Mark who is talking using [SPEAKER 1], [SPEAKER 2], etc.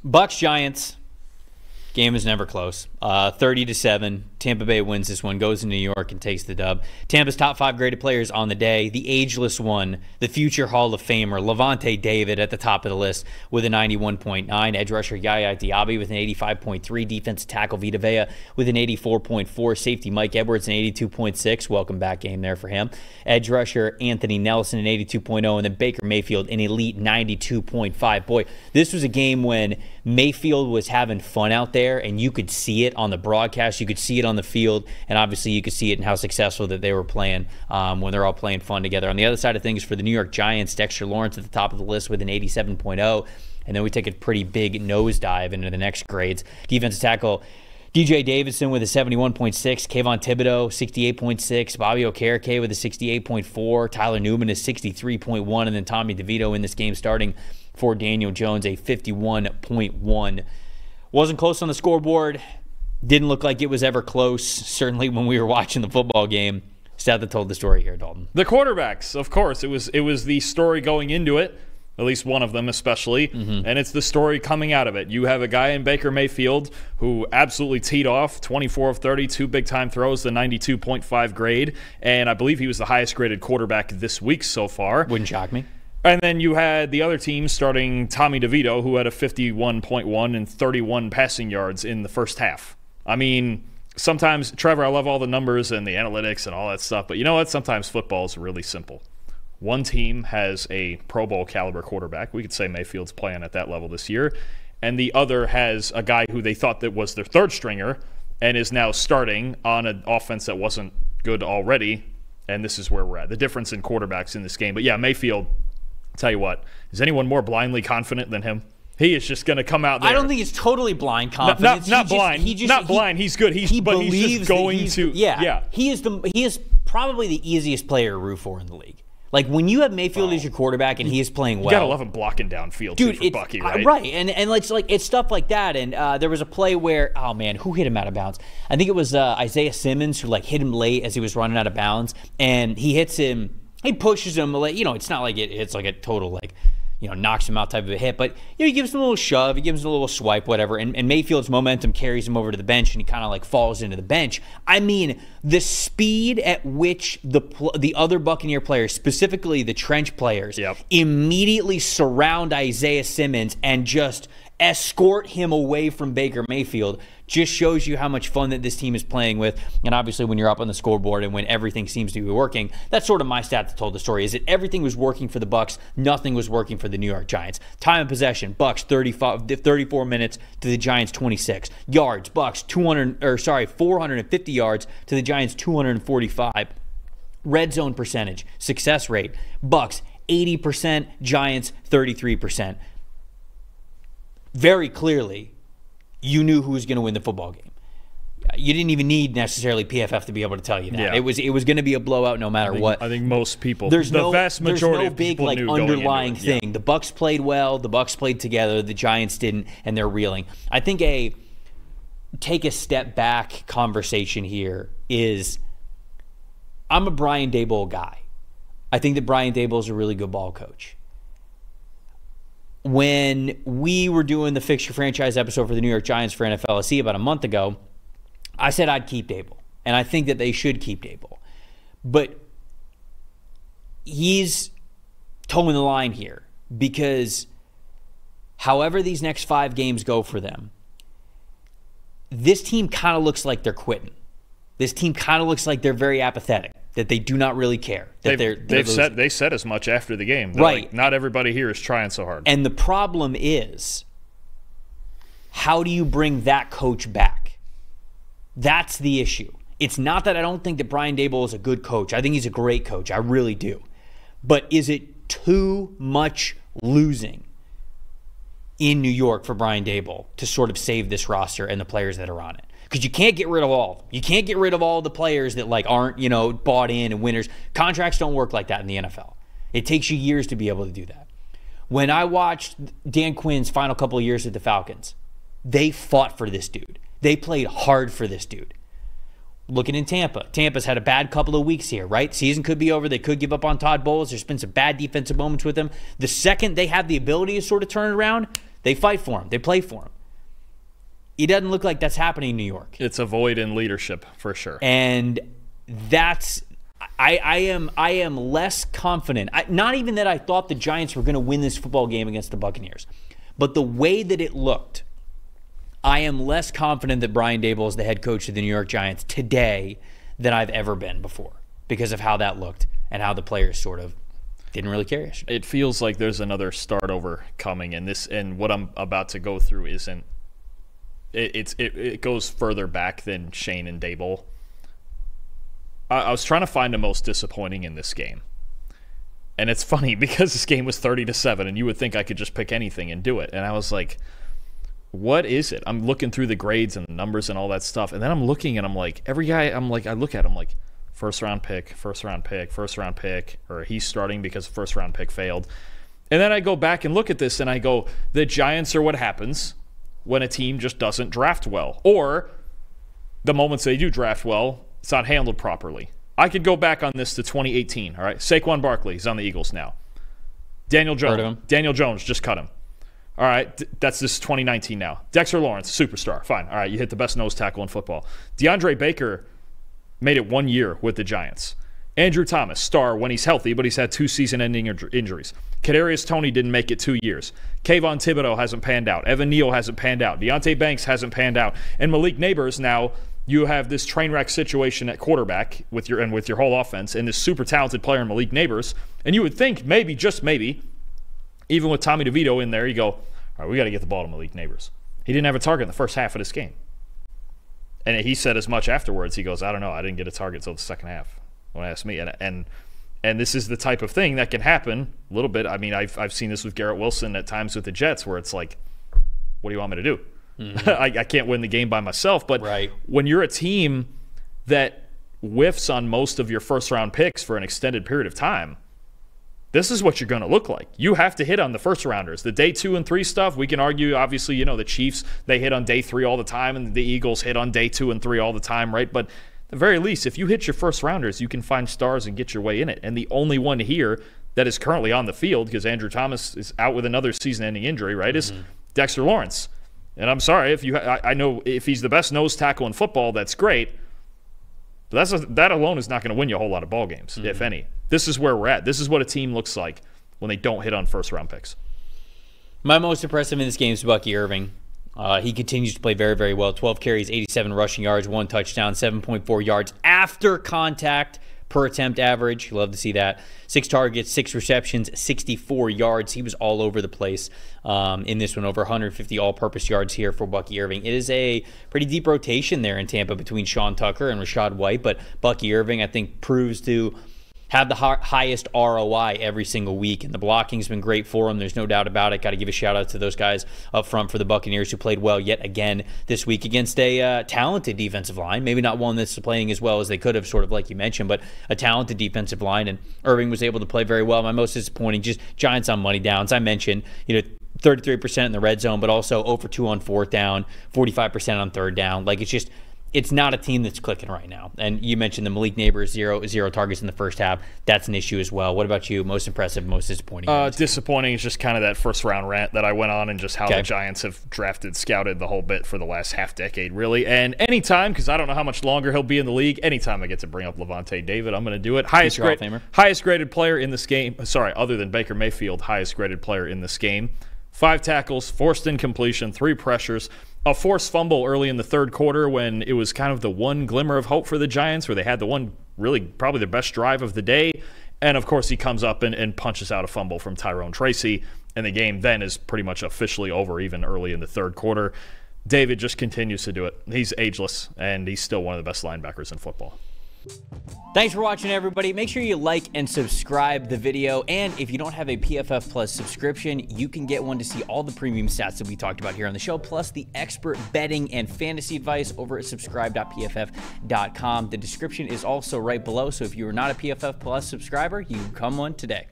[SPEAKER 1] Bucks Giants. Game is never close. 30-7. Tampa Bay wins this one, goes to New York and takes the dub. Tampa's top 5 graded players on the day. The ageless one, the future Hall of Famer, Levante David at the top of the list with a 91.9. Edge rusher Yaya Diaby with an 85.3. Defensive tackle Vita Vea with an 84.4. Safety Mike Edwards an 82.6. Welcome back game there for him. Edge rusher Anthony Nelson an 82.0. And then Baker Mayfield an elite 92.5. Boy, this was a game when Mayfield was having fun out there, and you could see it on the broadcast. You could see it on the field, and obviously you could see it in how successful that they were playing when they're all playing fun together. On the other side of things, for the New York Giants, Dexter Lawrence at the top of the list with an 87.0, and then we take a pretty big nosedive into the next grades. Defensive tackle DJ Davidson with a 71.6, Kayvon Thibodeau 68.6, Bobby Okereke with a 68.4, Tyler Newman is 63.1, and then Tommy DeVito in this game starting for Daniel Jones a 51.1. Wasn't close on the scoreboard. Didn't look like it was ever close, certainly when we were watching the football game. Stat that told the story here, Dalton.
[SPEAKER 2] The quarterbacks, of course. It was the story going into it, at least one of them especially, and it's the story coming out of it. You have a guy in Baker Mayfield who absolutely teed off, 24 of 30, 2 big-time throws, the 92.5 grade, and I believe he was the highest-graded quarterback this week so far.
[SPEAKER 1] Wouldn't shock me.
[SPEAKER 2] And then you had the other team starting Tommy DeVito, who had a 51.1 and 31 passing yards in the first half. I mean, sometimes, Trevor, I love all the numbers and the analytics and all that stuff, but you know what? Sometimes football is really simple. One team has a Pro Bowl caliber quarterback. We could say Mayfield's playing at that level this year. And the other has a guy who they thought that was their third stringer and is now starting on an offense that wasn't good already. And this is where we're at. The difference in quarterbacks in this game. But yeah, Mayfield, tell you what, is anyone more blindly confident than him? He is just going to come out there.
[SPEAKER 1] I don't think it's totally blind confidence.
[SPEAKER 2] Not blind. He's good. He's just going to.
[SPEAKER 1] Yeah. He is probably the easiest player to root for in the league. Like, when you have Mayfield as your quarterback and he is playing well.
[SPEAKER 2] You got to love him blocking downfield,
[SPEAKER 1] dude,
[SPEAKER 2] too, for Bucky, right?
[SPEAKER 1] Right. And it's stuff like that. And there was a play where, oh, man, who hit him out of bounds? I think it was Isaiah Simmons who, hit him late as he was running out of bounds. And he hits him. He pushes him. It's not like it's like a total, knocks him out type of a hit. But, he gives him a little shove. He gives him a little swipe, whatever. And Mayfield's momentum carries him over to the bench, and he kind of, falls into the bench. I mean, the speed at which the other Buccaneer players, specifically the trench players, immediately surround Isaiah Simmons and just escort him away from Baker Mayfield just shows you how much fun that this team is playing with. And obviously when you're up on the scoreboard and when everything seems to be working, that's sort of my stat that told the story, is that everything was working for the Bucs, nothing was working for the New York Giants. Time of possession, Bucs 34 minutes to the Giants 26. Yards, Bucs 450 yards to the Giants 245. Red zone percentage, success rate, Bucs 80%, Giants 33%. Very clearly, you knew who was going to win the football game. You didn't even need necessarily PFF to be able to tell you that. Yeah. It was going to be a blowout no matter what.
[SPEAKER 2] I think most people,
[SPEAKER 1] there's
[SPEAKER 2] the vast majority
[SPEAKER 1] of people
[SPEAKER 2] knew
[SPEAKER 1] underlying
[SPEAKER 2] going into it.
[SPEAKER 1] thing. The Bucs played well, the Bucs played together, the Giants didn't, and they're reeling. I think take a step back conversation here is, I'm a Brian Daboll guy. I think that Brian Daboll is a really good ball coach. When we were doing the Fix Your Franchise episode for the New York Giants for NFLSC about a month ago, I said I'd keep Daboll, and I think that they should keep Daboll. But he's towing the line here because however these next 5 games go for them, this team kind of looks like they're quitting. This team kind of looks like they're very apathetic, that they do not really care.
[SPEAKER 2] They said as much after the game.
[SPEAKER 1] They're right.
[SPEAKER 2] Not everybody here is trying so hard.
[SPEAKER 1] And the problem is, how do you bring that coach back? That's the issue. It's not that I don't think that Brian Daboll is a good coach. I think he's a great coach. I really do. But is it too much losing in New York for Brian Daboll to sort of save this roster and the players that are on it? Because you can't get rid of all of them. You can't get rid of all the players that aren't, bought in and winners. Contracts don't work like that in the NFL. It takes you years to be able to do that. When I watched Dan Quinn's final couple of years at the Falcons, they fought for this dude. They played hard for this dude. Looking in Tampa. Tampa's had a bad couple of weeks here, right? Season could be over. They could give up on Todd Bowles. There's been some bad defensive moments with him. The second they have the ability to sort of turn it around, They fight for him. They play for him. It doesn't look like that's happening in New York.
[SPEAKER 2] It's a void in leadership for sure.
[SPEAKER 1] And that's I am less confident. Not even that I thought the Giants were going to win this football game against the Buccaneers, but the way that it looked, I am less confident that Brian Daboll is the head coach of the New York Giants today than I've ever been before because of how that looked and how the players sort of didn't really care yesterday.
[SPEAKER 2] It feels like there's another start over coming, and what I'm about to go through isn't. It goes further back than Shane and Daboll. I was trying to find the most disappointing in this game. And it's funny because this game was 30-7 and you would think I could just pick anything and do it. And I was like, what is it? I'm looking through the grades and the numbers and all that stuff. And then I'm looking and I'm like, every guy, I look at him like, first round pick, or he's starting because the first round pick failed. And then I go back and look at this and I go, the Giants are what happens when a team just doesn't draft well. Or the moments they do draft well, it's not handled properly. I could go back on this to 2018, all right? Saquon Barkley, he's on the Eagles now. Daniel Jones, just cut him. All right, this is 2019 now. Dexter Lawrence, superstar, fine. All right, you hit the best nose tackle in football. DeAndre Baker made it 1 year with the Giants. Andrew Thomas, star when he's healthy, but he's had 2 season-ending injuries. Kadarius Toney didn't make it 2 years. Kayvon Thibodeau hasn't panned out. Evan Neal hasn't panned out. Deonte Banks hasn't panned out. And Malik Neighbors, now you have this train wreck situation at quarterback with your whole offense and this super talented player in Malik Neighbors. And you would think maybe, just maybe, even with Tommy DeVito in there, you go, all right, we got to get the ball to Malik Neighbors. He didn't have a target in the first half of this game. And he said as much afterwards. He goes, I don't know. I didn't get a target until the second half when I asked me. And this is the type of thing that can happen a little bit. I mean, I've seen this with Garrett Wilson at times with the Jets where it's like, what do you want me to do? Mm-hmm. I can't win the game by myself. But when you're a team that whiffs on most of your first-round picks for an extended period of time, this is what you're going to look like. You have to hit on the first-rounders. The day 2 and 3 stuff, we can argue, obviously, the Chiefs, they hit on day 3 all the time, and the Eagles hit on day 2 and 3 all the time, right? But at the very least, if you hit your first-rounders, you can find stars and get your way in it. And the only one here that is currently on the field, because Andrew Thomas is out with another season-ending injury, right, is Dexter Lawrence. And I'm sorry, I know if he's the best nose tackle in football, that's great. But that alone is not going to win you a whole lot of ball games, if any. This is where we're at. This is what a team looks like when they don't hit on first-round picks.
[SPEAKER 1] My most impressive in this game is Bucky Irving. He continues to play very, very well. 12 carries, 87 rushing yards, 1 touchdown, 7.4 yards after contact per attempt average. You love to see that. 6 targets, 6 receptions, 64 yards. He was all over the place in this one. Over 150 all-purpose yards here for Bucky Irving. It is a pretty deep rotation there in Tampa between Sean Tucker and Rachaad White, but Bucky Irving, I think, proves to have the highest ROI every single week, and the blocking's been great for him. There's no doubt about it. Got to give a shout-out to those guys up front for the Buccaneers who played well yet again this week against a talented defensive line. Maybe not one that's playing as well as they could have, sort of like you mentioned, but a talented defensive line, and Irving was able to play very well. My most disappointing, just Giants on money downs. I mentioned, 33% in the red zone, but also 0 for 2 on 4th down, 45% on 3rd down. Like, it's not a team that's clicking right now. And you mentioned the Malik Neighbors, zero targets in the first half. That's an issue as well. What about you? Most impressive, most disappointing?
[SPEAKER 2] Disappointing is just kind of that first-round rant that I went on and just how the Giants have scouted the whole bit for the last half-decade, really. And anytime, because I don't know how much longer he'll be in the league, anytime I get to bring up Levante David, I'm going to do it. Highest-graded player in this game. Sorry, other than Baker Mayfield, highest-graded player in this game. 5 tackles, forced incompletion, 3 pressures, a forced fumble early in the 3rd quarter when it was kind of the one glimmer of hope for the Giants where they had the one really probably the best drive of the day. And, of course, he comes up and punches out a fumble from Tyrone Tracy, and the game then is pretty much officially over even early in the 3rd quarter. David just continues to do it. He's ageless, and he's still one of the best linebackers in football.
[SPEAKER 1] Thanks for watching, everybody. Make sure you like and subscribe the video. And if you don't have a PFF Plus subscription, you can get one to see all the premium stats that we talked about here on the show, plus the expert betting and fantasy advice over at subscribe.pff.com. The description is also right below, so if you are not a PFF Plus subscriber, you can come one today.